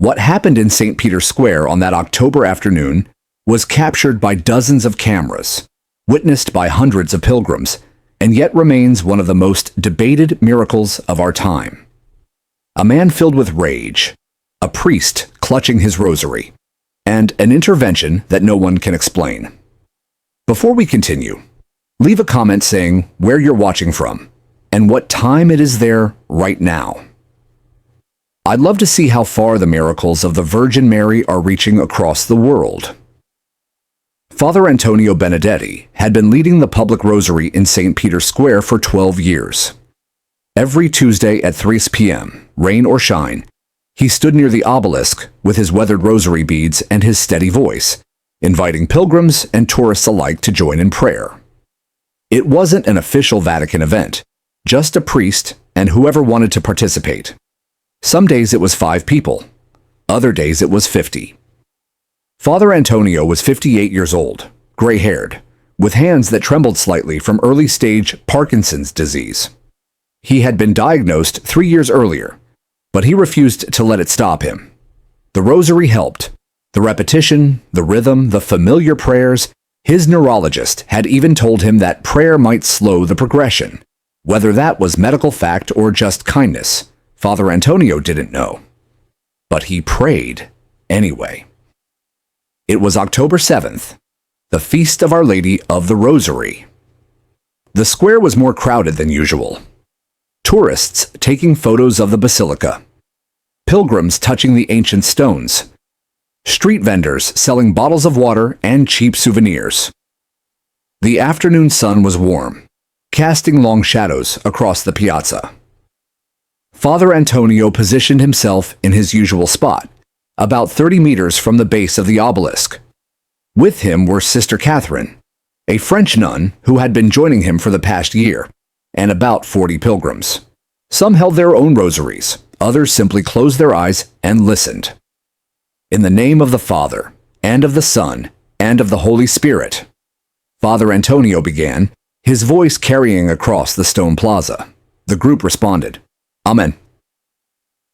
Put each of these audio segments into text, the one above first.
What happened in St. Peter's Square on that October afternoon was captured by dozens of cameras, witnessed by hundreds of pilgrims, and yet remains one of the most debated miracles of our time. A man filled with rage, a priest clutching his rosary, and an intervention that no one can explain. Before we continue, leave a comment saying where you're watching from and what time it is there right now. I'd love to see how far the miracles of the Virgin Mary are reaching across the world. Father Antonio Benedetti had been leading the public rosary in St. Peter's Square for 12 years. Every Tuesday at 3 p.m., rain or shine, he stood near the obelisk with his weathered rosary beads and his steady voice, inviting pilgrims and tourists alike to join in prayer. It wasn't an official Vatican event, just a priest and whoever wanted to participate. Some days it was 5 people, other days it was 50. Father Antonio was 58 years old, gray-haired, with hands that trembled slightly from early-stage Parkinson's disease. He had been diagnosed 3 years earlier, but he refused to let it stop him. The rosary helped. The repetition, the rhythm, the familiar prayers. His neurologist had even told him that prayer might slow the progression. Whether that was medical fact or just kindness, Father Antonio didn't know. But he prayed anyway. It was October 7th, the Feast of Our Lady of the Rosary. The square was more crowded than usual. Tourists taking photos of the basilica, pilgrims touching the ancient stones, street vendors selling bottles of water and cheap souvenirs. The afternoon sun was warm, casting long shadows across the piazza. Father Antonio positioned himself in his usual spot, about 30 meters from the base of the obelisk. With him were Sister Catherine, a French nun who had been joining him for the past year, and about 40 pilgrims. Some held their own rosaries, others simply closed their eyes and listened. In the name of the Father, and of the Son, and of the Holy Spirit, Father Antonio began, his voice carrying across the stone plaza. The group responded, Amen.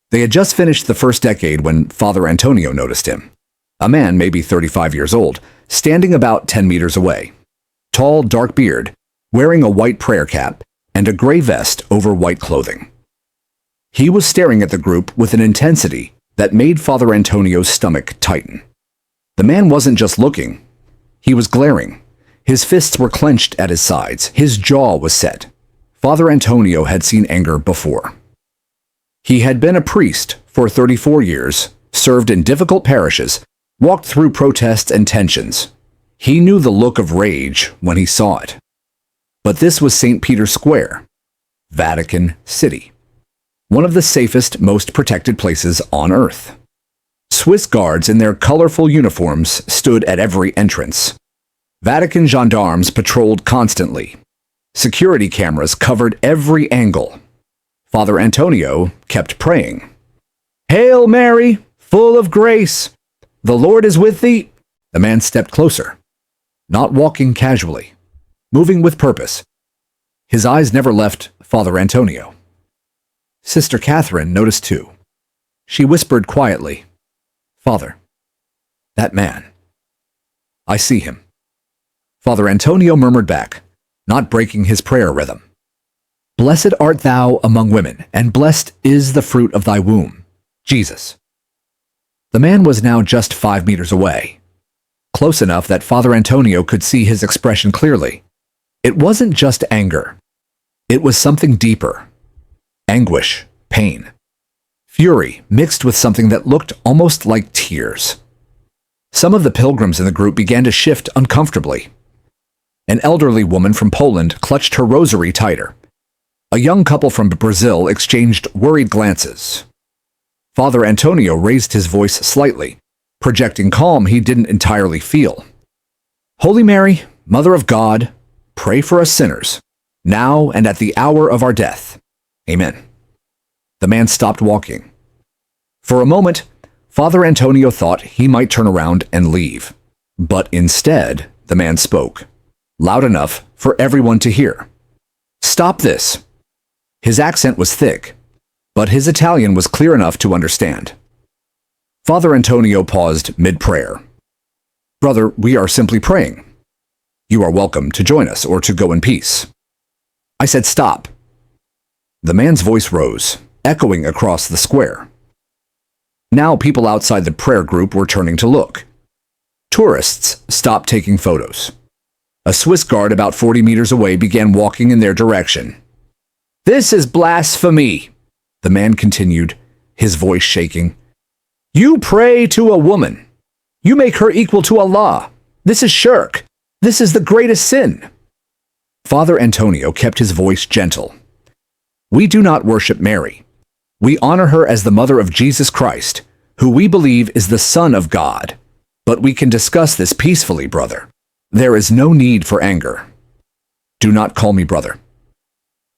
They had just finished the first decade when Father Antonio noticed him. A man, maybe 35 years old, standing about 10 meters away. Tall, dark beard, wearing a white prayer cap, and a gray vest over white clothing. He was staring at the group with an intensity that made Father Antonio's stomach tighten. The man wasn't just looking, he was glaring. His fists were clenched at his sides, his jaw was set. Father Antonio had seen anger before. He had been a priest for 34 years, served in difficult parishes, walked through protests and tensions. He knew the look of rage when he saw it. But this was St. Peter's Square, Vatican City, one of the safest, most protected places on earth. Swiss guards in their colorful uniforms stood at every entrance. Vatican gendarmes patrolled constantly. Security cameras covered every angle. Father Antonio kept praying. Hail Mary, full of grace, the Lord is with thee. The man stepped closer, not walking casually, moving with purpose. His eyes never left Father Antonio. Sister Catherine noticed too. She whispered quietly, Father, that man. I see him. Father Antonio murmured back, not breaking his prayer rhythm. Blessed art thou among women, and blessed is the fruit of thy womb, Jesus. The man was now just 5 meters away, close enough that Father Antonio could see his expression clearly. It wasn't just anger. It was something deeper. Anguish, pain, fury mixed with something that looked almost like tears. Some of the pilgrims in the group began to shift uncomfortably. An elderly woman from Poland clutched her rosary tighter. A young couple from Brazil exchanged worried glances. Father Antonio raised his voice slightly, projecting calm he didn't entirely feel. Holy Mary, Mother of God, pray for us sinners, now and at the hour of our death. Amen. The man stopped walking. For a moment, Father Antonio thought he might turn around and leave. But instead, the man spoke, loud enough for everyone to hear. Stop this. His accent was thick, but his Italian was clear enough to understand. Father Antonio paused mid-prayer. "Brother, we are simply praying. You are welcome to join us or to go in peace." I said, "Stop." The man's voice rose, echoing across the square. Now people outside the prayer group were turning to look. Tourists stopped taking photos. A Swiss guard about 40 meters away began walking in their direction. "This is blasphemy," the man continued, his voice shaking. "You pray to a woman. You make her equal to Allah. This is shirk. This is the greatest sin." Father Antonio kept his voice gentle. "We do not worship Mary. We honor her as the mother of Jesus Christ, who we believe is the Son of God. But we can discuss this peacefully, brother. There is no need for anger. Do not call me brother."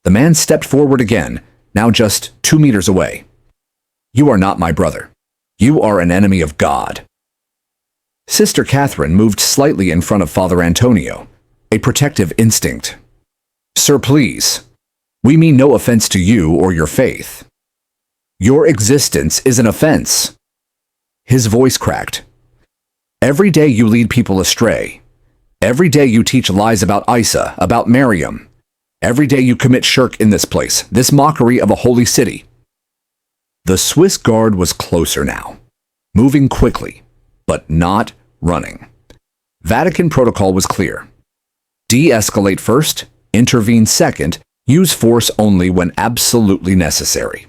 The man stepped forward again, now just 2 meters away. "You are not my brother. You are an enemy of God." Sister Catherine moved slightly in front of Father Antonio, a protective instinct. "Sir, please. We mean no offense to you or your faith. Your existence is an offense." His voice cracked. "Every day you lead people astray. Every day you teach lies about Isa, about Mariam. Every day you commit shirk in this place, this mockery of a holy city." The Swiss guard was closer now, moving quickly, but not running. Vatican protocol was clear. De-escalate first, intervene second, use force only when absolutely necessary.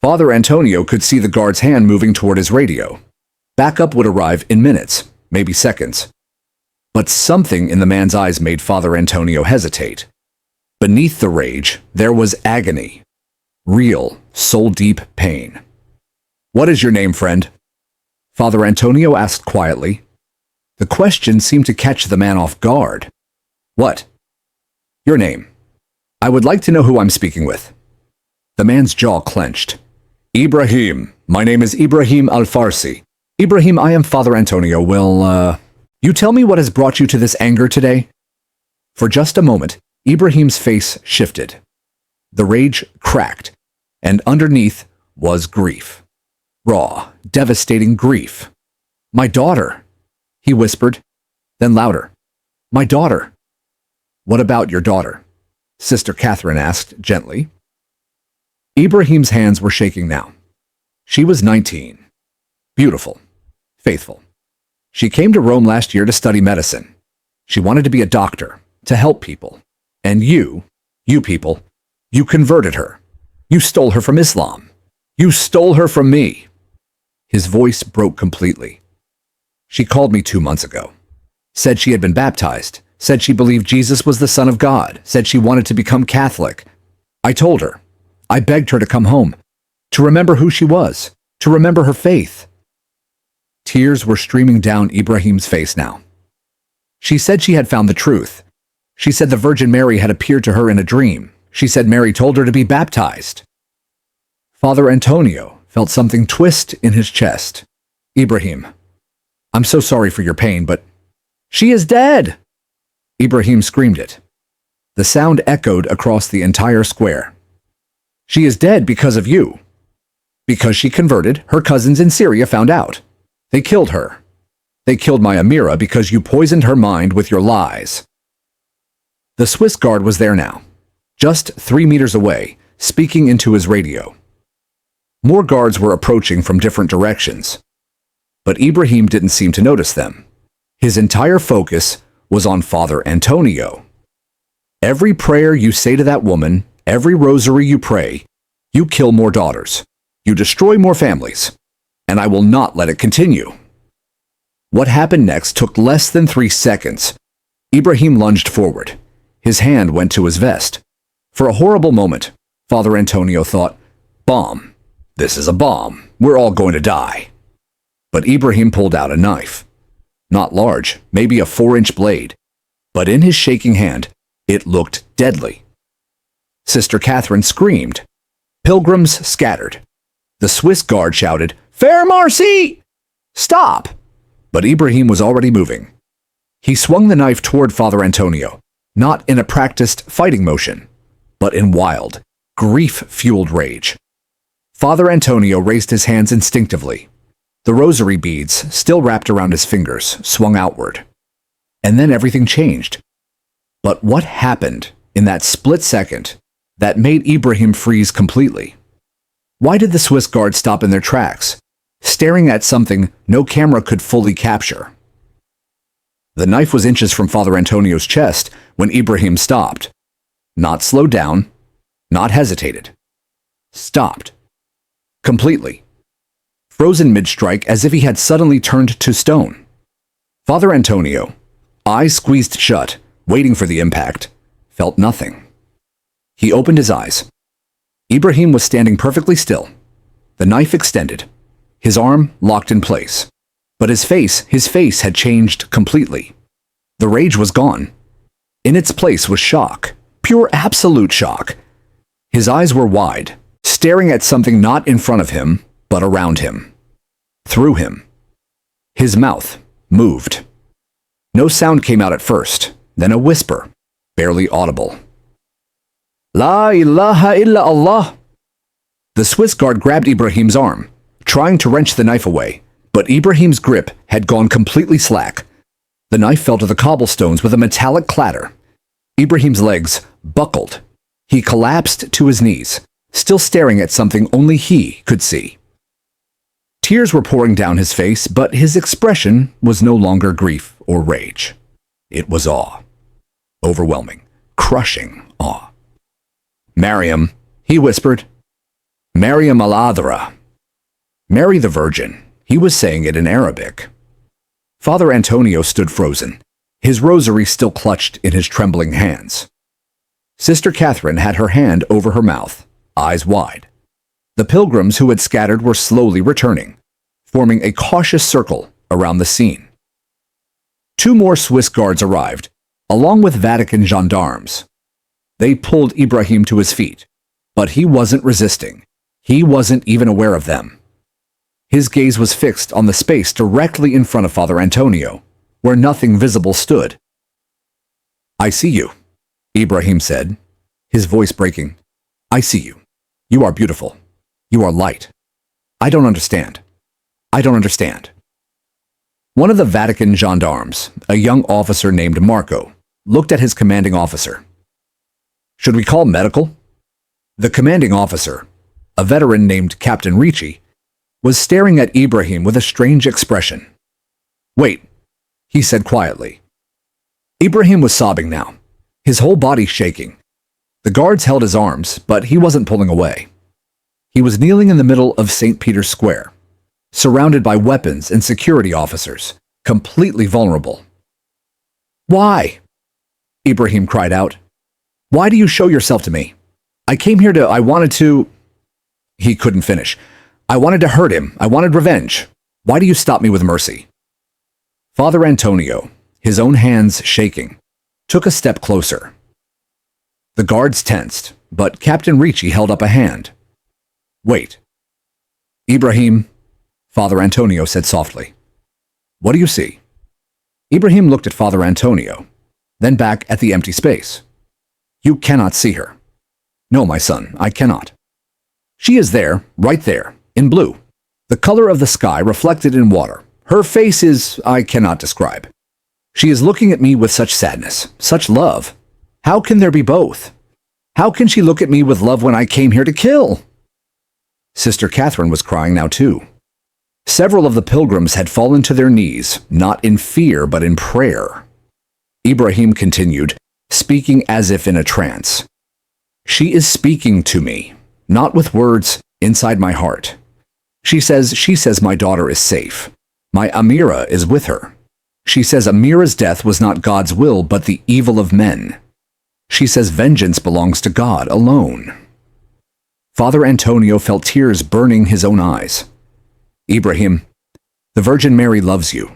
Father Antonio could see the guard's hand moving toward his radio. Backup would arrive in minutes, maybe seconds. But something in the man's eyes made Father Antonio hesitate. Beneath the rage, there was agony. Real, soul-deep pain. "What is your name, friend?" Father Antonio asked quietly. The question seemed to catch the man off guard. "What?" "Your name. I would like to know who I'm speaking with." The man's jaw clenched. "Ibrahim. My name is Ibrahim Al-Farsi. Ibrahim, I am Father Antonio. Will, you tell me what has brought you to this anger today?" For just a moment, Ibrahim's face shifted. The rage cracked, and underneath was grief. Raw, devastating grief. "My daughter," he whispered, then louder. "My daughter." "What about your daughter?" Sister Catherine asked gently. Ibrahim's hands were shaking now. She was 19. Beautiful. Faithful. She came to Rome last year to study medicine. She wanted to be a doctor, to help people. And you people, you converted her. You stole her from Islam. You stole her from me. His voice broke completely. "She called me 2 months ago. Said she had been baptized. Said she believed Jesus was the Son of God. Said she wanted to become Catholic. I told her. I begged her to come home. To remember who she was. To remember her faith." Tears were streaming down Ibrahim's face now. "She said she had found the truth. She said the Virgin Mary had appeared to her in a dream. She said Mary told her to be baptized." Father Antonio felt something twist in his chest. "Ibrahim, I'm so sorry for your pain, but she is dead!" Ibrahim screamed it. The sound echoed across the entire square. "She is dead because of you. Because she converted, her cousins in Syria found out. They killed her. They killed my Amira because you poisoned her mind with your lies." The Swiss guard was there now, just 3 meters away, speaking into his radio. More guards were approaching from different directions. But Ibrahim didn't seem to notice them. His entire focus was on Father Antonio. "Every prayer you say to that woman, every rosary you pray, you kill more daughters. You destroy more families. And I will not let it continue." What happened next took less than 3 seconds. Ibrahim lunged forward. His hand went to his vest. For a horrible moment, Father Antonio thought, "Bomb. This is a bomb. We're all going to die." But Ibrahim pulled out a knife. Not large, maybe a 4-inch blade. But in his shaking hand, it looked deadly. Sister Catherine screamed. Pilgrims scattered. The Swiss guard shouted, "Fair Marcy! Stop!" But Ibrahim was already moving. He swung the knife toward Father Antonio, not in a practiced fighting motion, but in wild, grief-fueled rage. Father Antonio raised his hands instinctively. The rosary beads, still wrapped around his fingers, swung outward. And then everything changed. But what happened in that split second that made Ibrahim freeze completely? Why did the Swiss guards stop in their tracks, staring at something no camera could fully capture? The knife was inches from Father Antonio's chest when Ibrahim stopped. Not slowed down, not hesitated. Stopped. Completely. Frozen mid-strike as if he had suddenly turned to stone. Father Antonio, eyes squeezed shut, waiting for the impact, felt nothing. He opened his eyes. Ibrahim was standing perfectly still, the knife extended, his arm locked in place. But his face had changed completely. The rage was gone. In its place was shock, pure absolute shock. His eyes were wide, staring at something not in front of him, but around him. Through him. His mouth moved. No sound came out at first, then a whisper, barely audible. La ilaha illa Allah. The Swiss guard grabbed Ibrahim's arm, trying to wrench the knife away, but Ibrahim's grip had gone completely slack. The knife fell to the cobblestones with a metallic clatter. Ibrahim's legs buckled. He collapsed to his knees, still staring at something only he could see. Tears were pouring down his face, but his expression was no longer grief or rage. It was awe. Overwhelming, crushing awe. Mariam, he whispered. Mariam al-Adhra. Mary the Virgin. He was saying it in Arabic. Father Antonio stood frozen, his rosary still clutched in his trembling hands. Sister Catherine had her hand over her mouth, eyes wide. The pilgrims who had scattered were slowly returning, forming a cautious circle around the scene. 2 more Swiss guards arrived, along with Vatican gendarmes. They pulled Ibrahim to his feet, but he wasn't resisting. He wasn't even aware of them. His gaze was fixed on the space directly in front of Father Antonio, where nothing visible stood. I see you, Ibrahim said, his voice breaking. I see you. You are beautiful. You are light. I don't understand. I don't understand. One of the Vatican gendarmes, a young officer named Marco, looked at his commanding officer. Should we call medical? The commanding officer, a veteran named Captain Ricci, was staring at Ibrahim with a strange expression. Wait, he said quietly. Ibrahim was sobbing now, his whole body shaking. The guards held his arms, but he wasn't pulling away. He was kneeling in the middle of St. Peter's Square, surrounded by weapons and security officers, completely vulnerable. Why? Ibrahim cried out. Why do you show yourself to me? I came here I wanted to... He couldn't finish. I wanted to hurt him. I wanted revenge. Why do you stop me with mercy? Father Antonio, his own hands shaking, took a step closer. The guards tensed, but Captain Ricci held up a hand. Wait. Ibrahim, Father Antonio said softly. What do you see? Ibrahim looked at Father Antonio, then back at the empty space. You cannot see her. No, my son, I cannot. She is there, right there, in blue. The color of the sky reflected in water. Her face I cannot describe. She is looking at me with such sadness, such love. How can there be both? How can she look at me with love when I came here to kill? Sister Catherine was crying now too. Several of the pilgrims had fallen to their knees, not in fear but in prayer. Ibrahim continued, speaking as if in a trance. She is speaking to me, not with words, inside my heart. She says my daughter is safe. My Amira is with her. She says Amira's death was not God's will, but the evil of men. She says vengeance belongs to God alone. Father Antonio felt tears burning his own eyes. Ibrahim, the Virgin Mary loves you.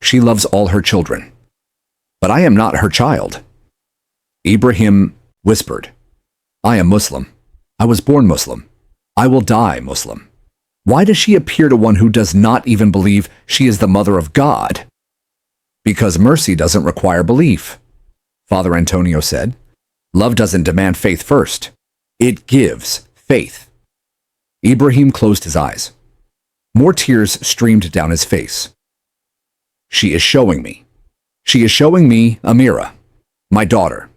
She loves all her children. But I am not her child. Ibrahim whispered, I am Muslim. I was born Muslim. I will die Muslim. Why does she appear to one who does not even believe she is the mother of God? Because mercy doesn't require belief, Father Antonio said. Love doesn't demand faith first. It gives faith. Ibrahim closed his eyes. More tears streamed down his face. She is showing me. She is showing me Amira, my daughter.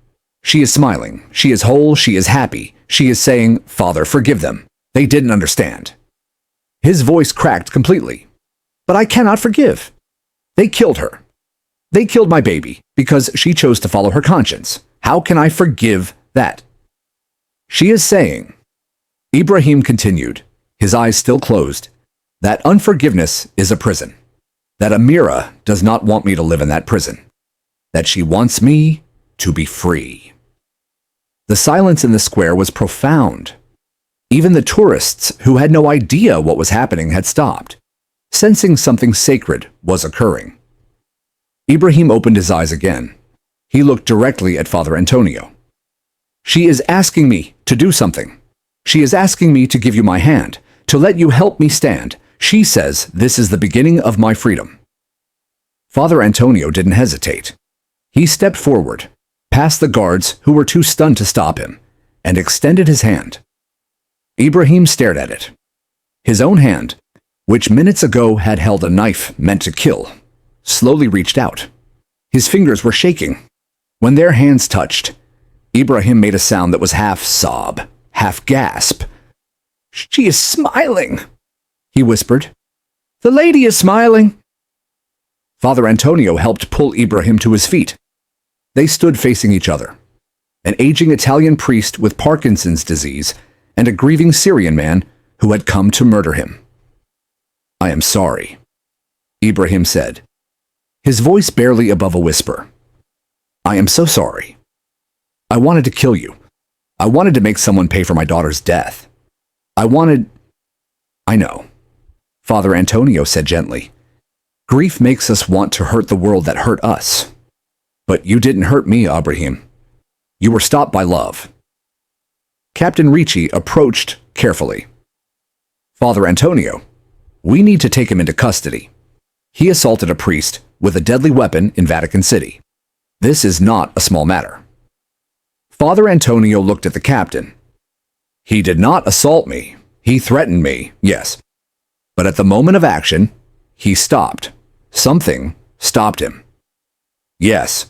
She is smiling. She is whole. She is happy. She is saying, Father, forgive them. They didn't understand. His voice cracked completely. But I cannot forgive. They killed her. They killed my baby because she chose to follow her conscience. How can I forgive that? She is saying, Ibrahim continued, his eyes still closed, that unforgiveness is a prison. That Amira does not want me to live in that prison. That she wants me to be free. The silence in the square was profound. Even the tourists, who had no idea what was happening, had stopped, sensing something sacred was occurring. Ibrahim opened his eyes again. He looked directly at Father Antonio. She is asking me to do something. She is asking me to give you my hand, to let you help me stand. She says this is the beginning of my freedom. Father Antonio didn't hesitate. He stepped forward, past the guards who were too stunned to stop him, and extended his hand. Ibrahim stared at it. His own hand, which minutes ago had held a knife meant to kill, slowly reached out. His fingers were shaking. When their hands touched, Ibrahim made a sound that was half sob, half gasp. She is smiling, he whispered. The lady is smiling. Father Antonio helped pull Ibrahim to his feet. They stood facing each other. An aging Italian priest with Parkinson's disease and a grieving Syrian man who had come to murder him. I am sorry, Ibrahim said, his voice barely above a whisper. I am so sorry. I wanted to kill you. I wanted to make someone pay for my daughter's death. I know, Father Antonio said gently. Grief makes us want to hurt the world that hurt us. But you didn't hurt me, Ibrahim. You were stopped by love. Captain Ricci approached carefully. Father Antonio, we need to take him into custody. He assaulted a priest with a deadly weapon in Vatican City. This is not a small matter. Father Antonio looked at the captain. He did not assault me. He threatened me, yes. But at the moment of action, he stopped. Something stopped him. Yes,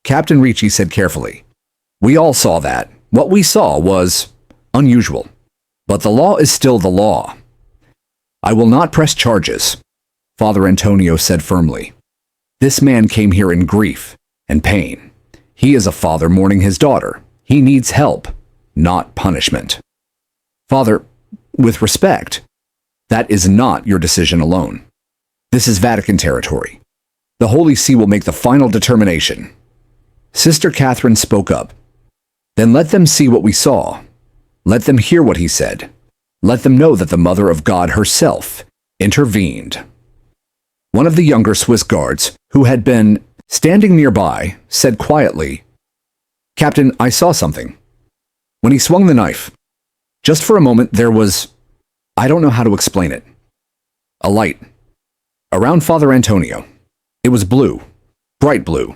Captain Ricci said carefully. We all saw that. What we saw was unusual. But the law is still the law. I will not press charges, Father Antonio said firmly. This man came here in grief and pain. He is a father mourning his daughter. He needs help, not punishment. Father, with respect, that is not your decision alone. This is Vatican territory. The Holy See will make the final determination. Sister Catherine spoke up. Then let them see what we saw. Let them hear what he said. Let them know that the Mother of God herself intervened. One of the younger Swiss guards, who had been standing nearby, said quietly, Captain, I saw something. When he swung the knife, just for a moment there was, I don't know how to explain it, a light around Father Antonio. It was blue, bright blue.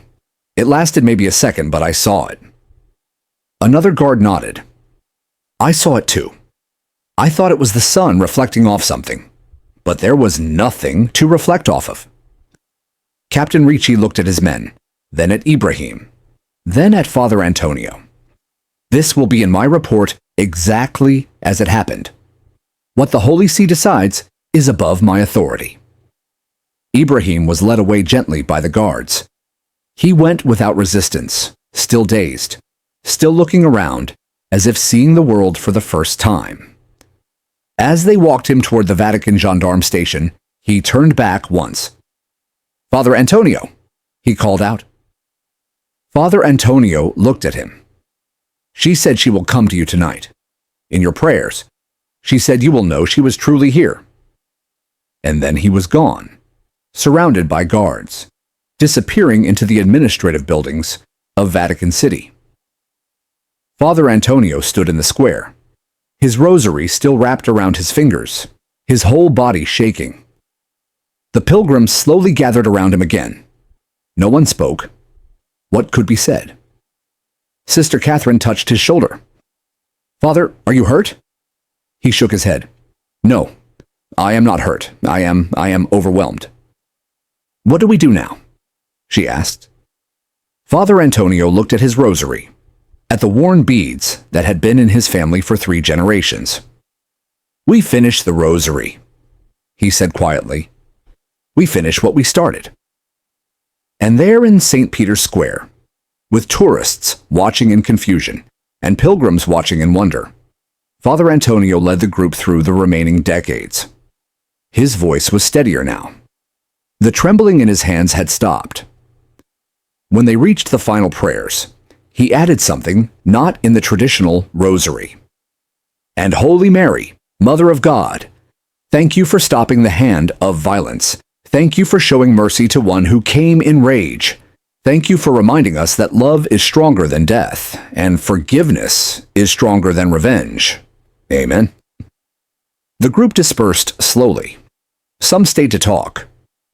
It lasted maybe a second, but I saw it. Another guard nodded. I saw it too. I thought it was the sun reflecting off something, but there was nothing to reflect off of. Captain Ricci looked at his men, then at Ibrahim, then at Father Antonio. This will be in my report exactly as it happened. What the Holy See decides is above my authority. Ibrahim was led away gently by the guards. He went without resistance, still dazed, still looking around, as if seeing the world for the first time. As they walked him toward the Vatican gendarme station, he turned back once. Father Antonio, he called out. Father Antonio looked at him. She said she will come to you tonight. In your prayers, she said you will know she was truly here. And then he was gone, surrounded by guards, disappearing into the administrative buildings of Vatican City. Father Antonio stood in the square, his rosary still wrapped around his fingers, his whole body shaking. The pilgrims slowly gathered around him again. No one spoke. What could be said? Sister Catherine touched his shoulder. Father, are you hurt? He shook his head. No, I am not hurt. I am overwhelmed." "What do we do now?" she asked. Father Antonio looked at his rosary, at the worn beads that had been in his family for 3 generations. "We finish the rosary," he said quietly. "We finish what we started." And there in St. Peter's Square, with tourists watching in confusion and pilgrims watching in wonder, Father Antonio led the group through the remaining decades. His voice was steadier now. The trembling in his hands had stopped. When they reached the final prayers, he added something not in the traditional rosary. "And Holy Mary, Mother of God, thank you for stopping the hand of violence. Thank you for showing mercy to one who came in rage. Thank you for reminding us that love is stronger than death, and forgiveness is stronger than revenge. Amen." The group dispersed slowly. Some stayed to talk,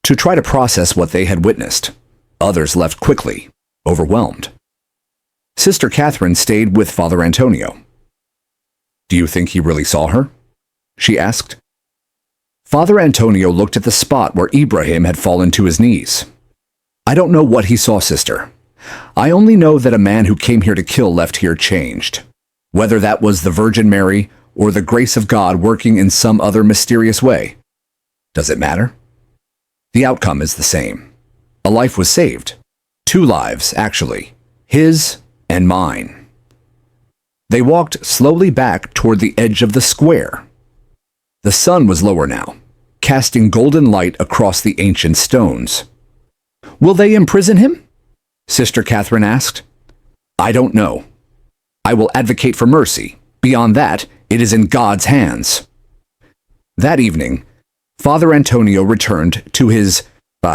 to try to process what they had witnessed. Others left quickly, overwhelmed. Sister Catherine stayed with Father Antonio. "Do you think he really saw her?" she asked. Father Antonio looked at the spot where Ibrahim had fallen to his knees. "I don't know what he saw, sister. I only know that a man who came here to kill left here changed. Whether that was the Virgin Mary or the grace of God working in some other mysterious way. Does it matter? The outcome is the same. A life was saved. 2 lives, actually. His and mine." They walked slowly back toward the edge of the square. The sun was lower now, casting golden light across the ancient stones. "Will they imprison him?" Sister Catherine asked. "I don't know. I will advocate for mercy. Beyond that, it is in God's hands." That evening, Father Antonio returned to his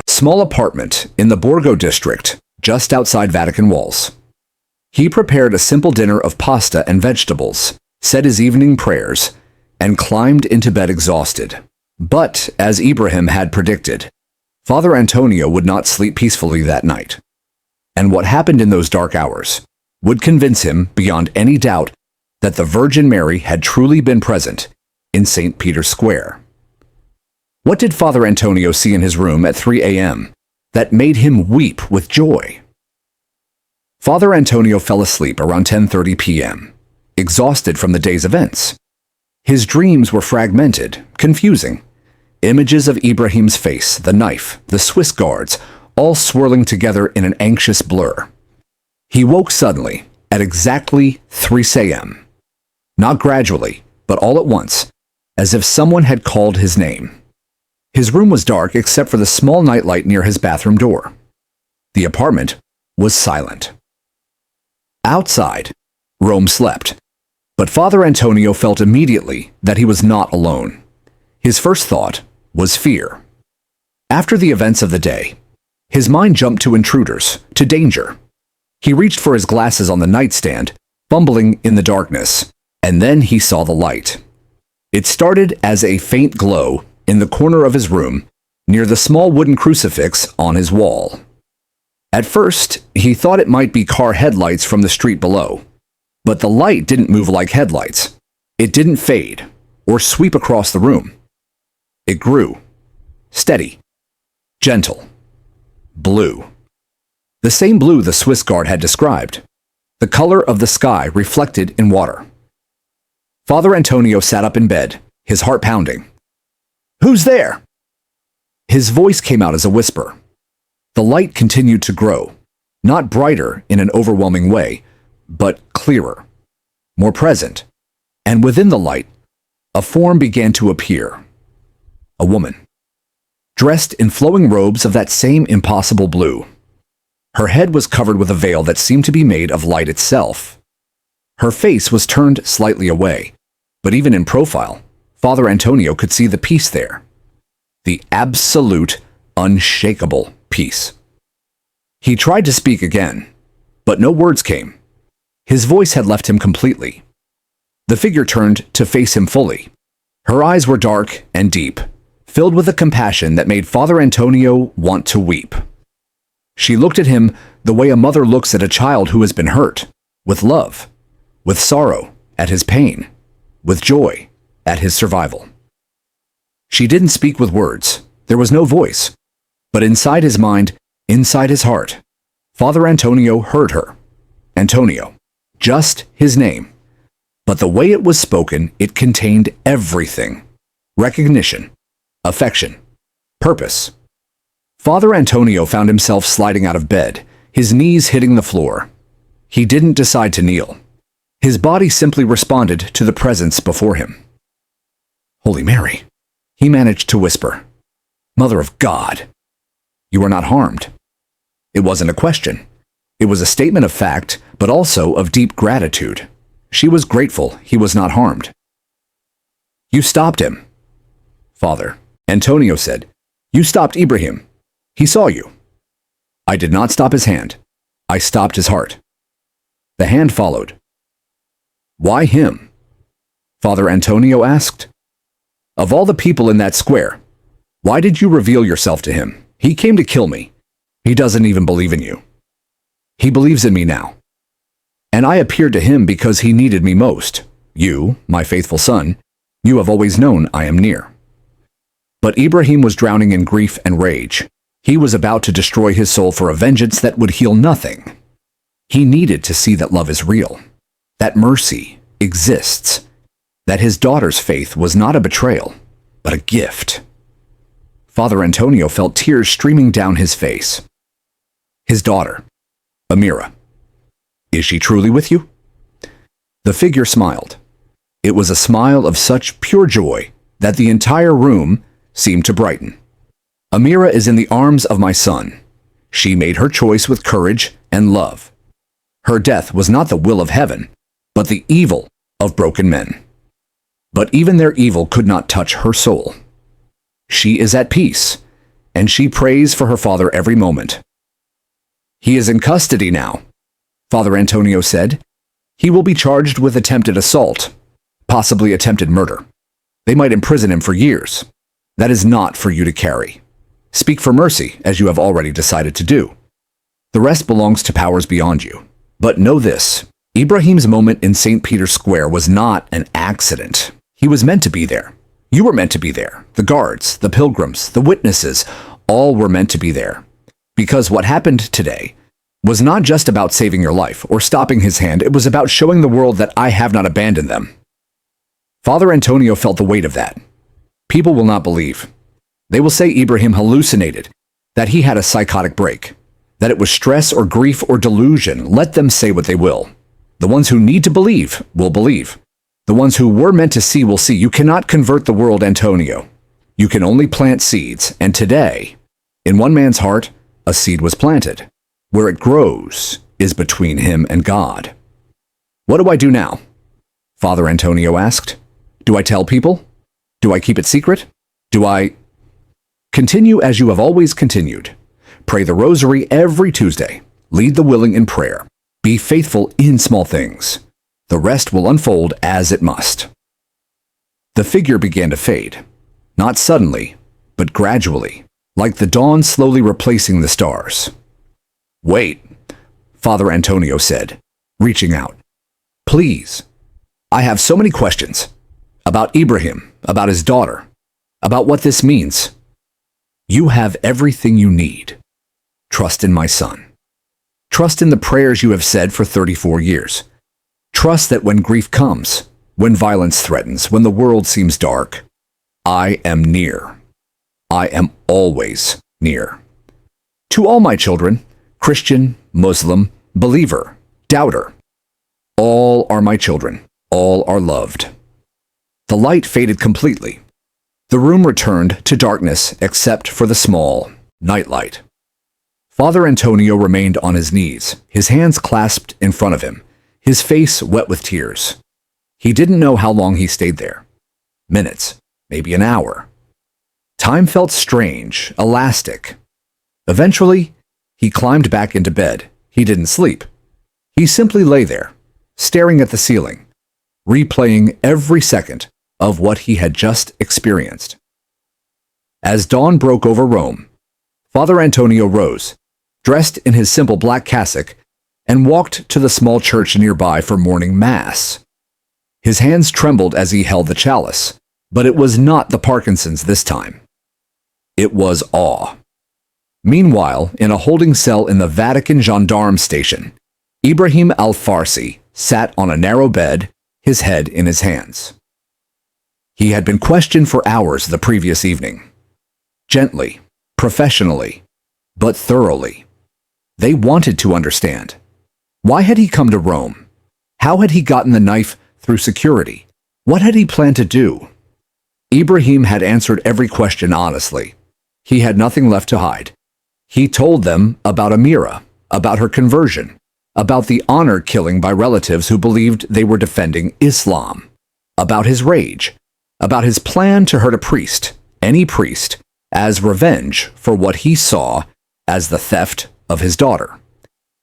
small apartment in the Borgo district, just outside Vatican walls. He prepared a simple dinner of pasta and vegetables, said his evening prayers, and climbed into bed exhausted. But, as Ibrahim had predicted, Father Antonio would not sleep peacefully that night. And what happened in those dark hours would convince him beyond any doubt that the Virgin Mary had truly been present in St. Peter's Square. What did Father Antonio see in his room at 3 a.m. that made him weep with joy? Father Antonio fell asleep around 10:30 p.m., exhausted from the day's events. His dreams were fragmented, confusing. Images of Ibrahim's face, the knife, the Swiss guards, all swirling together in an anxious blur. He woke suddenly, at exactly 3 a.m. Not gradually, but all at once, as if someone had called his name. His room was dark except for the small nightlight near his bathroom door. The apartment was silent. Outside, Rome slept, but Father Antonio felt immediately that he was not alone. His first thought was fear. After the events of the day, his mind jumped to intruders, to danger. He reached for his glasses on the nightstand, fumbling in the darkness, and then he saw the light. It started as a faint glow in the corner of his room, near the small wooden crucifix on his wall. At first, he thought it might be car headlights from the street below. But the light didn't move like headlights. It didn't fade or sweep across the room. It grew, steady, gentle, blue. The same blue the Swiss guard had described, the color of the sky reflected in water. Father Antonio sat up in bed, his heart pounding. "Who's there?" His voice came out as a whisper. The light continued to grow, not brighter in an overwhelming way, but clearer, more present, and within the light, a form began to appear. A woman, dressed in flowing robes of that same impossible blue. Her head was covered with a veil that seemed to be made of light itself. Her face was turned slightly away, but even in profile, Father Antonio could see the peace there. The absolute, unshakable peace. He tried to speak again, but no words came. His voice had left him completely. The figure turned to face him fully. Her eyes were dark and deep, filled with a compassion that made Father Antonio want to weep. She looked at him the way a mother looks at a child who has been hurt, with love, with sorrow at his pain, with joy at his survival. She didn't speak with words. There was no voice. But inside his mind, inside his heart, Father Antonio heard her. Antonio. Just his name. But the way it was spoken, it contained everything. Recognition. Affection. Purpose. Father Antonio found himself sliding out of bed, his knees hitting the floor. He didn't decide to kneel. His body simply responded to the presence before him. Holy Mary, he managed to whisper. Mother of God, you are not harmed. It wasn't a question. It was a statement of fact, but also of deep gratitude. She was grateful he was not harmed. You stopped him. Father, Antonio said, you stopped Ibrahim. He saw you. I did not stop his hand. I stopped his heart. The hand followed. Why him? Father Antonio asked. Of all the people in that square, why did you reveal yourself to him? He came to kill me. He doesn't even believe in you. He believes in me now. And I appeared to him because he needed me most. You, my faithful son, you have always known I am near. But Ibrahim was drowning in grief and rage. He was about to destroy his soul for a vengeance that would heal nothing. He needed to see that love is real, that mercy exists, that his daughter's faith was not a betrayal, but a gift. Father Antonio felt tears streaming down his face. His daughter, Amira. Is she truly with you? The figure smiled. It was a smile of such pure joy that the entire room seemed to brighten. Amira is in the arms of my son. She made her choice with courage and love. Her death was not the will of heaven, but the evil of broken men. But even their evil could not touch her soul. She is at peace, and she prays for her father every moment. He is in custody now, Father Antonio said. He will be charged with attempted assault, possibly attempted murder. They might imprison him for years. That is not for you to carry. Speak for mercy, as you have already decided to do. The rest belongs to powers beyond you. But know this, Ibrahim's moment in St. Peter's Square was not an accident. He was meant to be there. You were meant to be there. The guards, the pilgrims, the witnesses, all were meant to be there. Because what happened today was not just about saving your life or stopping his hand, it was about showing the world that I have not abandoned them. Father Antonio felt the weight of that. People will not believe. They will say Ibrahim hallucinated, that he had a psychotic break, that it was stress or grief or delusion. Let them say what they will. The ones who need to believe will believe. The ones who were meant to see will see. You cannot convert the world, Antonio. You can only plant seeds, and today, in one man's heart, a seed was planted. Where it grows is between him and God. What do I do now? Father Antonio asked. Do I tell people? Do I keep it secret? Do I continue as you have always continued? Pray the Rosary every Tuesday. Lead the willing in prayer. Be faithful in small things. The rest will unfold as it must. The figure began to fade. Not suddenly, but gradually, like the dawn slowly replacing the stars. Wait, Father Antonio said, reaching out. Please, I have so many questions. About Ibrahim, about his daughter, about what this means. You have everything you need. Trust in my son. Trust in the prayers you have said for 34 years. Trust that when grief comes, when violence threatens, when the world seems dark, I am near. I am always near. To all my children, Christian, Muslim, believer, doubter, all are my children. All are loved. The light faded completely. The room returned to darkness except for the small nightlight. Father Antonio remained on his knees, his hands clasped in front of him, his face wet with tears. He didn't know how long he stayed there. Minutes, maybe an hour. Time felt strange, elastic. Eventually, he climbed back into bed. He didn't sleep. He simply lay there, staring at the ceiling, replaying every second of what he had just experienced. As dawn broke over Rome, Father Antonio rose, dressed in his simple black cassock, and walked to the small church nearby for morning mass. His hands trembled as he held the chalice, But it was not the Parkinsons this time. It was awe. Meanwhile, in a holding cell in the Vatican gendarme station, Ibrahim al-Farsi sat on a narrow bed, his head in his hands. He had been questioned for hours the previous evening. Gently, professionally, but thoroughly. They wanted to understand. Why had he come to Rome? How had he gotten the knife through security? What had he planned to do? Ibrahim had answered every question honestly. He had nothing left to hide. He told them about Amira, about her conversion, about the honor killing by relatives who believed they were defending Islam, about his rage, about his plan to hurt a priest, any priest, as revenge for what he saw as the theft of his daughter.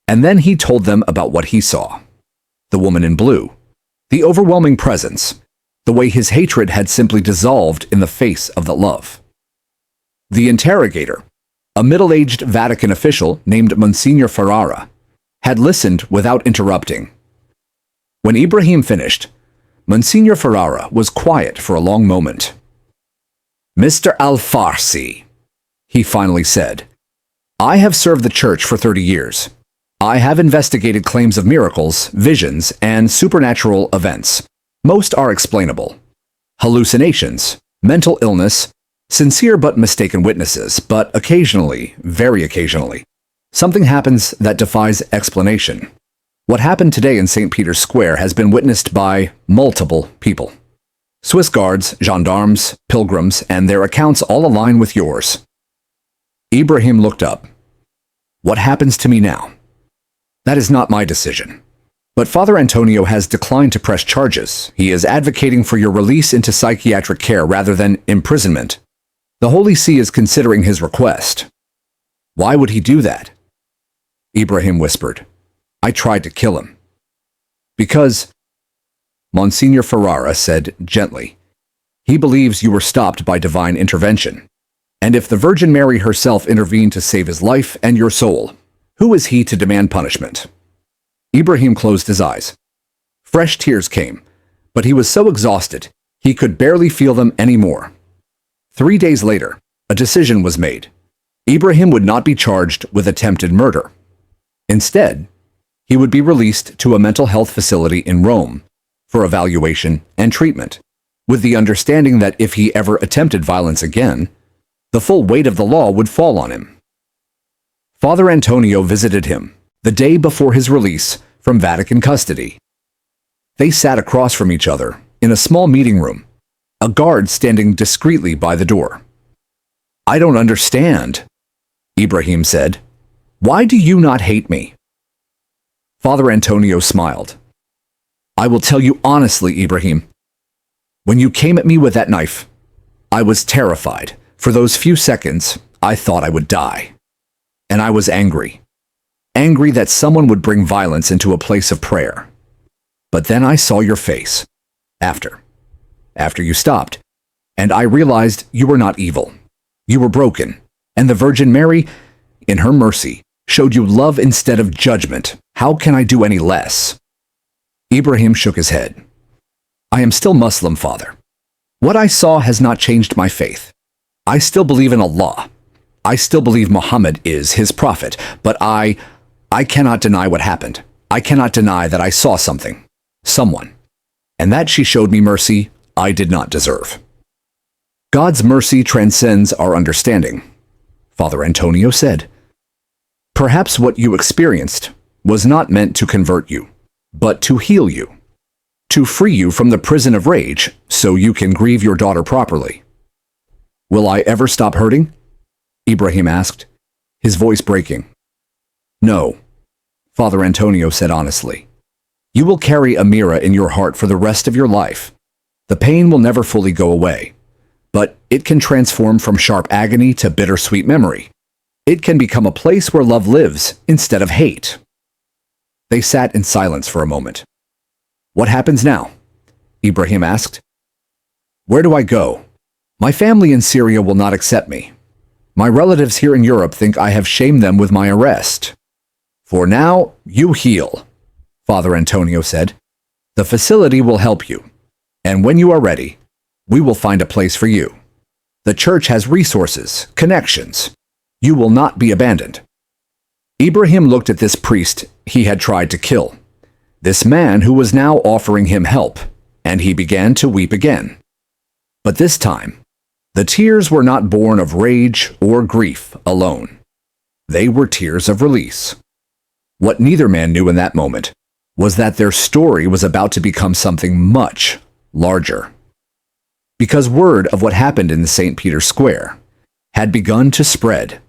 And then he told them about what he saw. The woman in blue, the overwhelming presence, the way his hatred had simply dissolved in the face of the love. The interrogator, a middle-aged Vatican official named Monsignor Ferrara, had listened without interrupting. When Ibrahim finished, Monsignor Ferrara was quiet for a long moment. "Mr. Al-Farsi," he finally said, "I have served the Church for 30 years. I have investigated claims of miracles, visions, and supernatural events. Most are explainable. Hallucinations, mental illness, sincere but mistaken witnesses, but occasionally, very occasionally, something happens that defies explanation. What happened today in St. Peter's Square has been witnessed by multiple people. Swiss guards, gendarmes, pilgrims, and their accounts all align with yours." Ibrahim looked up. "What happens to me now?" "That is not my decision. But Father Antonio has declined to press charges. He is advocating for your release into psychiatric care rather than imprisonment. The Holy See is considering his request." "Why would he do that?" Ibrahim whispered. "I tried to kill him." "Because," Monsignor Ferrara said gently, "he believes you were stopped by divine intervention. And if the Virgin Mary herself intervened to save his life and your soul, who is he to demand punishment?" Ibrahim closed his eyes. Fresh tears came, but he was so exhausted he could barely feel them anymore. 3 days later, a decision was made. Ibrahim would not be charged with attempted murder. Instead, he would be released to a mental health facility in Rome for evaluation and treatment, with the understanding that if he ever attempted violence again, the full weight of the law would fall on him. Father Antonio visited him the day before his release from Vatican custody. They sat across from each other in a small meeting room, a guard standing discreetly by the door. "I don't understand," Ibrahim said. "Why do you not hate me?" Father Antonio smiled. "I will tell you honestly, Ibrahim. When you came at me with that knife, I was terrified. For those few seconds, I thought I would die. And I was angry. Angry that someone would bring violence into a place of prayer. But then I saw your face. After you stopped. And I realized you were not evil. You were broken. And the Virgin Mary, in her mercy, showed you love instead of judgment. How can I do any less?" Ibrahim shook his head. "I am still Muslim, Father. What I saw has not changed my faith. I still believe in Allah. I still believe Muhammad is his prophet, but I cannot deny what happened. I cannot deny that I saw something, someone, and that she showed me mercy I did not deserve." "God's mercy transcends our understanding," Father Antonio said. "Perhaps what you experienced was not meant to convert you, but to heal you, to free you from the prison of rage so you can grieve your daughter properly." "Will I ever stop hurting?" Ibrahim asked, his voice breaking. "No," Father Antonio said honestly. "You will carry Amira in your heart for the rest of your life. The pain will never fully go away, but it can transform from sharp agony to bittersweet memory. It can become a place where love lives instead of hate." They sat in silence for a moment. "What happens now?" Ibrahim asked. "Where do I go? My family in Syria will not accept me. My relatives here in Europe think I have shamed them with my arrest. For now, you heal," Father Antonio said. "The facility will help you. And when you are ready, We will find a place for you. The church has resources, connections. You will not be abandoned." Ibrahim looked at this priest he had tried to kill, this man who was now offering him help, and he began to weep again. But this time, the tears were not born of rage or grief alone. They were tears of release. What neither man knew in that moment was that their story was about to become something much larger. Because word of what happened in the St. Peter's Square had begun to spread,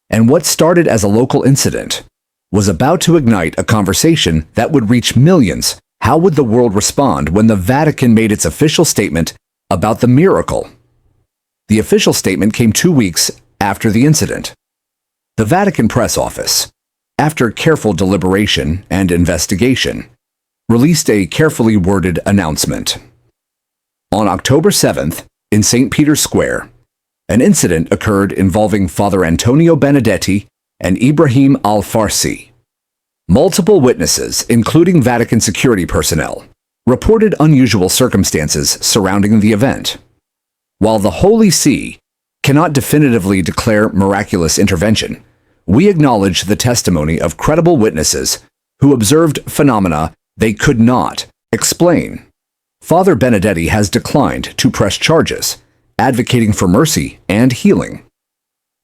and what started as a local incident was about to ignite a conversation that would reach millions. How would the world respond when the Vatican made its official statement about the miracle? The official statement came 2 weeks after the incident. The Vatican press office, after careful deliberation and investigation, released a carefully worded announcement. On October 7th, in St. Peter's Square, an incident occurred involving Father Antonio Benedetti and Ibrahim al-Farsi. Multiple witnesses, including Vatican security personnel, reported unusual circumstances surrounding the event. While the Holy See cannot definitively declare miraculous intervention, we acknowledge the testimony of credible witnesses who observed phenomena they could not explain. Father Benedetti has declined to press charges, advocating for mercy and healing.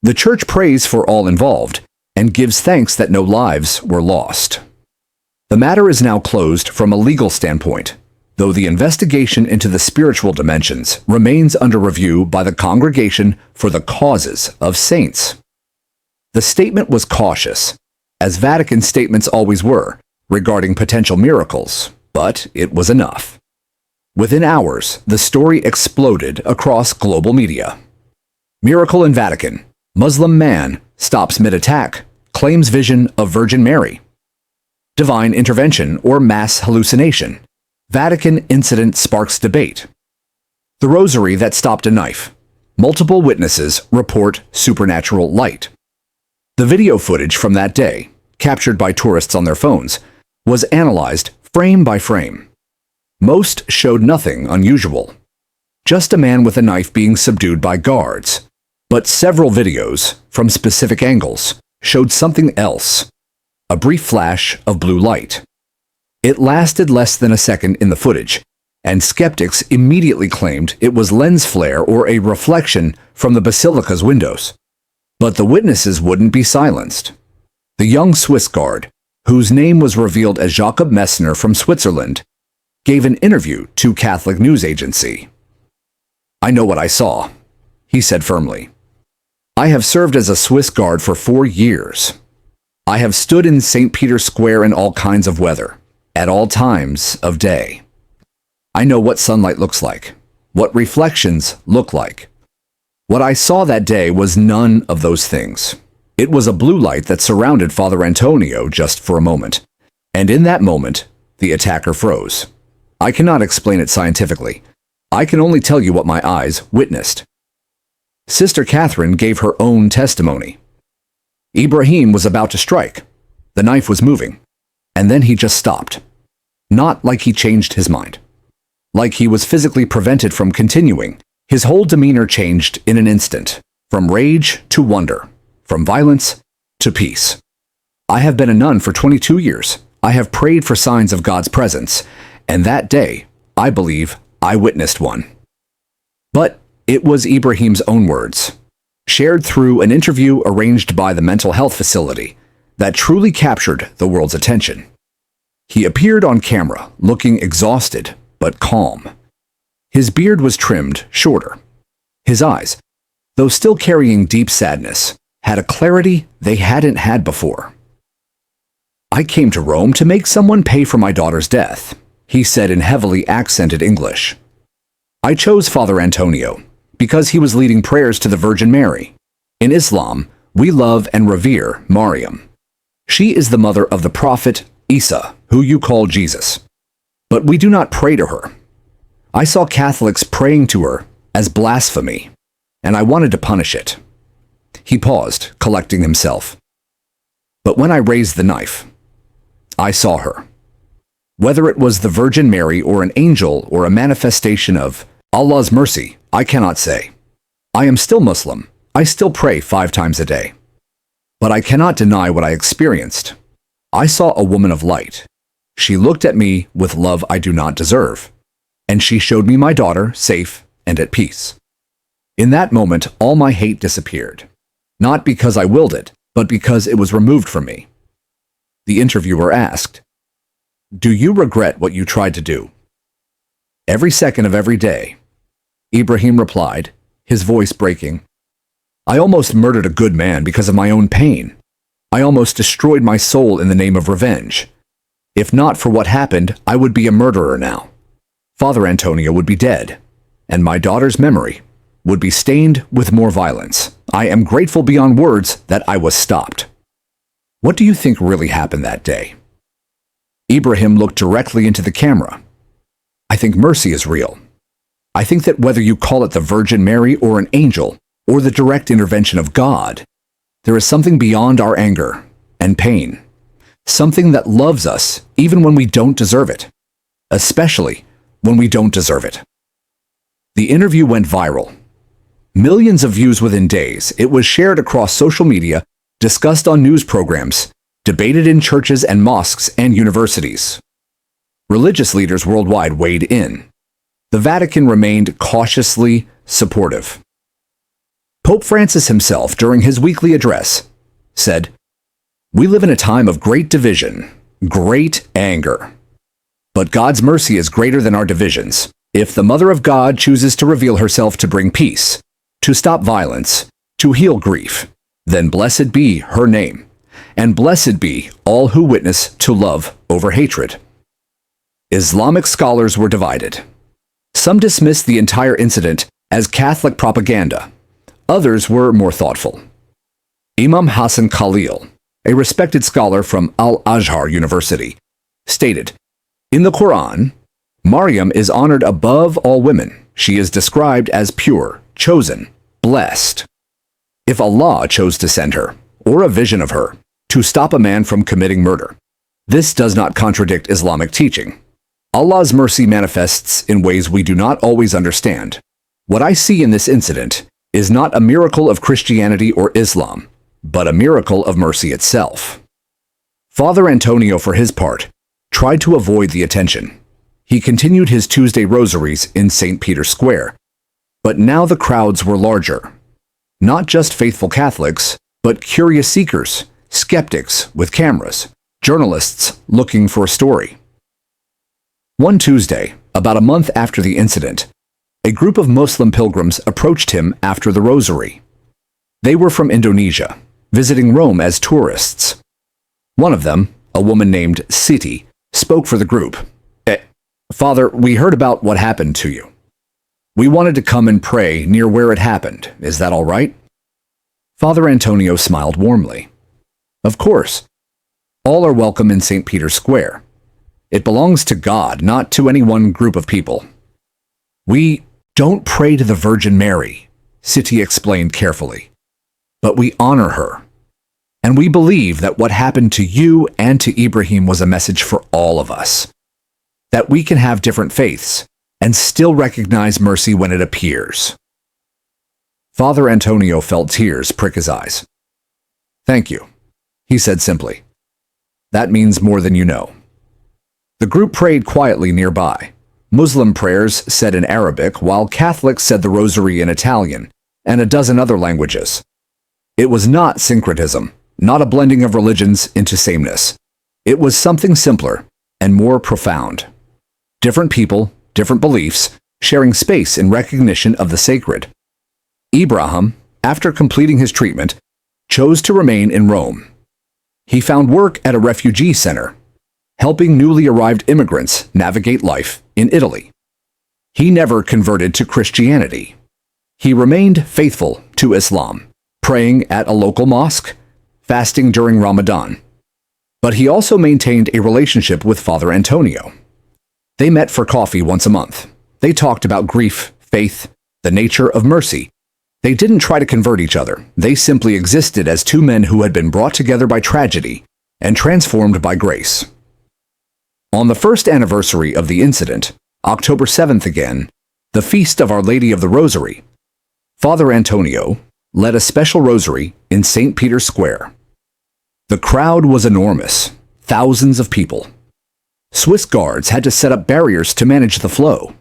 The Church prays for all involved and gives thanks that no lives were lost. The matter is now closed from a legal standpoint, though the investigation into the spiritual dimensions remains under review by the Congregation for the Causes of Saints. The statement was cautious, as Vatican statements always were, regarding potential miracles, but it was enough. Within hours, the story exploded across global media. Miracle in Vatican. Muslim man stops mid-attack, claims vision of Virgin Mary. Divine intervention or mass hallucination. Vatican incident sparks debate. The Rosary that stopped a knife. Multiple witnesses report supernatural light. The video footage from that day, captured by tourists on their phones, was analyzed frame by frame. Most showed nothing unusual. Just a man with a knife being subdued by guards. But several videos, from specific angles, showed something else. A brief flash of blue light. It lasted less than a second in the footage, and skeptics immediately claimed it was lens flare or a reflection from the basilica's windows. But the witnesses wouldn't be silenced. The young Swiss guard, whose name was revealed as Jakob Messner from Switzerland, gave an interview to Catholic news agency. "I know what I saw," he said firmly. "I have served as a Swiss guard for 4 years. I have stood in St. Peter's Square in all kinds of weather, at all times of day. I know what sunlight looks like, what reflections look like. What I saw that day was none of those things. It was a blue light that surrounded Father Antonio just for a moment, and in that moment, the attacker froze. I cannot explain it scientifically. I can only tell you what my eyes witnessed." Sister Catherine gave her own testimony. Ibrahim was about to strike. The knife was moving, and then he just stopped. Not like he changed his mind. Like he was physically prevented from continuing. His whole demeanor changed in an instant, from rage to wonder, from violence to peace. "I have been a nun for 22 years. I have prayed for signs of God's presence, and that day, I believe, I witnessed one." But it was Ibrahim's own words, shared through an interview arranged by the mental health facility, that truly captured the world's attention. He appeared on camera, looking exhausted but calm. His beard was trimmed shorter. His eyes, though still carrying deep sadness, had a clarity they hadn't had before. "I came to Rome to make someone pay for my daughter's death," he said in heavily accented English. "I chose Father Antonio because he was leading prayers to the Virgin Mary. In Islam, we love and revere Mariam. She is the mother of the prophet Isa, who you call Jesus. But we do not pray to her. I saw Catholics praying to her as blasphemy, and I wanted to punish it." He paused, collecting himself. "But when I raised the knife, I saw her. Whether it was the Virgin Mary or an angel or a manifestation of Allah's mercy, I cannot say. I am still Muslim. I still pray 5 times a day. But I cannot deny what I experienced. I saw a woman of light. She looked at me with love I do not deserve. And she showed me my daughter, safe and at peace. In that moment, all my hate disappeared. Not because I willed it, but because it was removed from me. The interviewer asked, "Do you regret what you tried to do?" "Every second of every day," Ibrahim replied, his voice breaking. "I almost murdered a good man because of my own pain. I almost destroyed my soul in the name of revenge. If not for what happened, I would be a murderer now. Father Antonio would be dead, and my daughter's memory would be stained with more violence. I am grateful beyond words that I was stopped." What do you think really happened that day? Ibrahim looked directly into the camera. "I think mercy is real. I think that whether you call it the Virgin Mary or an angel, or the direct intervention of God, there is something beyond our anger and pain. Something that loves us even when we don't deserve it. Especially when we don't deserve it." The interview went viral. Millions of views within days. It was shared across social media, discussed on news programs, debated in churches and mosques and universities. Religious leaders worldwide weighed in. The Vatican remained cautiously supportive. Pope Francis himself, during his weekly address, said, "We live in a time of great division, great anger. But God's mercy is greater than our divisions. If the Mother of God chooses to reveal herself to bring peace, to stop violence, to heal grief, then blessed be her name, and blessed be all who witness to love over hatred." Islamic scholars were divided. Some dismissed the entire incident as Catholic propaganda. Others were more thoughtful. Imam Hassan Khalil, a respected scholar from Al-Azhar University, stated, "In the Quran, Maryam is honored above all women. She is described as pure, chosen, blessed. If Allah chose to send her, or a vision of her, to stop a man from committing murder, this does not contradict Islamic teaching. Allah's mercy manifests in ways we do not always understand. What I see in this incident is not a miracle of Christianity or Islam, but a miracle of mercy itself." Father Antonio, for his part, tried to avoid the attention. He continued his Tuesday rosaries in St. Peter's Square. But now the crowds were larger. Not just faithful Catholics, but curious seekers, skeptics with cameras, journalists looking for a story. One Tuesday, about a month after the incident, a group of Muslim pilgrims approached him after the rosary. They were from Indonesia, visiting Rome as tourists. One of them, a woman named Siti, spoke for the group. "Father, we heard about what happened to you. We wanted to come and pray near where it happened. Is that all right?" Father Antonio smiled warmly. "Of course. All are welcome in St. Peter's Square. It belongs to God, not to any one group of people." "We don't pray to the Virgin Mary," Siti explained carefully, "but we honor her. And we believe that what happened to you and to Ibrahim was a message for all of us. That we can have different faiths and still recognize mercy when it appears." Father Antonio felt tears prick his eyes. "Thank you," he said simply. "That means more than you know." The group prayed quietly nearby. Muslim prayers said in Arabic, while Catholics said the rosary in Italian and a dozen other languages. It was not syncretism, not a blending of religions into sameness. It was something simpler and more profound. Different people, different beliefs, sharing space in recognition of the sacred. Ibrahim, after completing his treatment, chose to remain in Rome. He found work at a refugee center, helping newly arrived immigrants navigate life in Italy. He never converted to Christianity. He remained faithful to Islam, praying at a local mosque, fasting during Ramadan. But he also maintained a relationship with Father Antonio. They met for coffee once a month. They talked about grief, faith, the nature of mercy. They didn't try to convert each other. They simply existed as two men who had been brought together by tragedy and transformed by grace. On the first anniversary of the incident, October 7th again, the Feast of Our Lady of the Rosary, Father Antonio led a special rosary in St. Peter's Square. The crowd was enormous, thousands of people. Swiss guards had to set up barriers to manage the flow.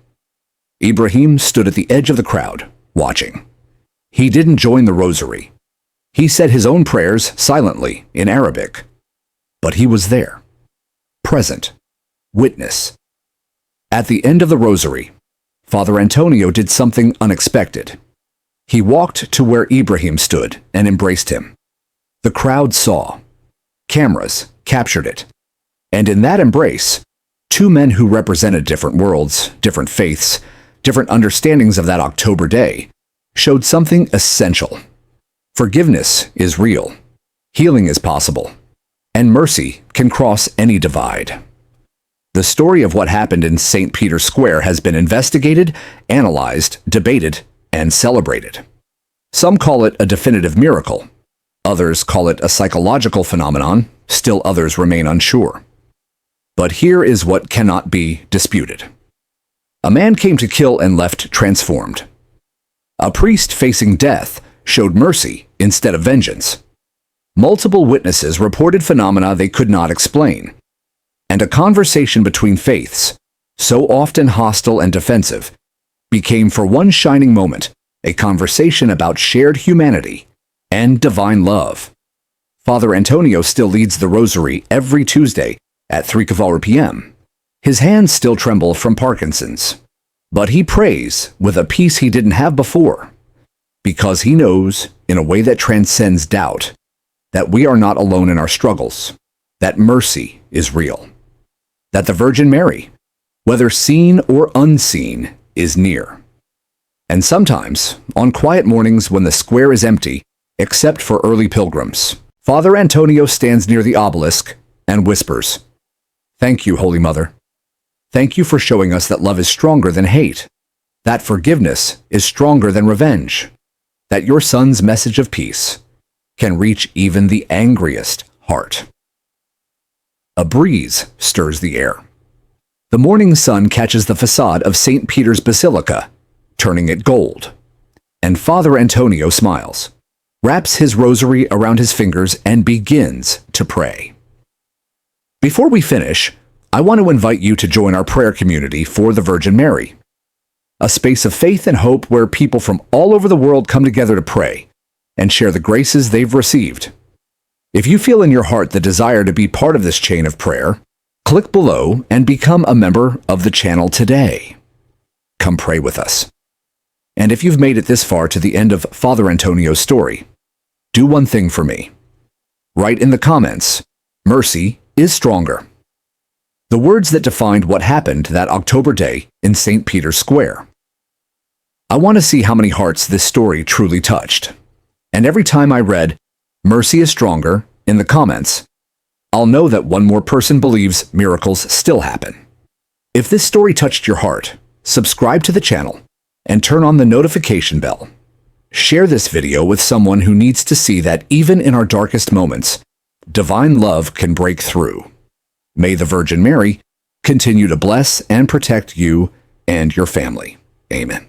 Ibrahim stood at the edge of the crowd, watching. He didn't join the rosary. He said his own prayers silently in Arabic. But he was there, present, witness. At the end of the rosary, Father Antonio did something unexpected. He walked to where Ibrahim stood and embraced him. The crowd saw. Cameras captured it. And in that embrace, two men who represented different worlds, different faiths, different understandings of that October day, showed something essential. Forgiveness is real, healing is possible, and mercy can cross any divide. The story of what happened in St. Peter's Square has been investigated, analyzed, debated, and celebrated. Some call it a definitive miracle. Others call it a psychological phenomenon. Still others remain unsure. But here is what cannot be disputed. A man came to kill and left transformed. A priest facing death showed mercy instead of vengeance. Multiple witnesses reported phenomena they could not explain. And a conversation between faiths, so often hostile and defensive, became for one shining moment a conversation about shared humanity and divine love. Father Antonio still leads the rosary every Tuesday at 3 p.m. His hands still tremble from Parkinson's, but he prays with a peace he didn't have before, because he knows, in a way that transcends doubt, that we are not alone in our struggles, that mercy is real, that the Virgin Mary, whether seen or unseen, is near. And sometimes, on quiet mornings when the square is empty, except for early pilgrims, Father Antonio stands near the obelisk and whispers, "Thank you, Holy Mother. Thank you for showing us that love is stronger than hate, that forgiveness is stronger than revenge, that your Son's message of peace can reach even the angriest heart." A breeze stirs the air. The morning sun catches the facade of St. Peter's Basilica, turning it gold. And Father Antonio smiles, wraps his rosary around his fingers, and begins to pray. Before we finish, I want to invite you to join our prayer community for the Virgin Mary, a space of faith and hope where people from all over the world come together to pray and share the graces they've received. If you feel in your heart the desire to be part of this chain of prayer, click below and become a member of the channel today. Come pray with us. And if you've made it this far to the end of Father Antonio's story, do one thing for me. Write in the comments, "Mercy is stronger." The words that defined what happened that October day in St. Peter's Square. I want to see how many hearts this story truly touched. And every time I read, "Mercy is stronger," in the comments, I'll know that one more person believes miracles still happen. If this story touched your heart, subscribe to the channel and turn on the notification bell. Share this video with someone who needs to see that even in our darkest moments, divine love can break through. May the Virgin Mary continue to bless and protect you and your family. Amen.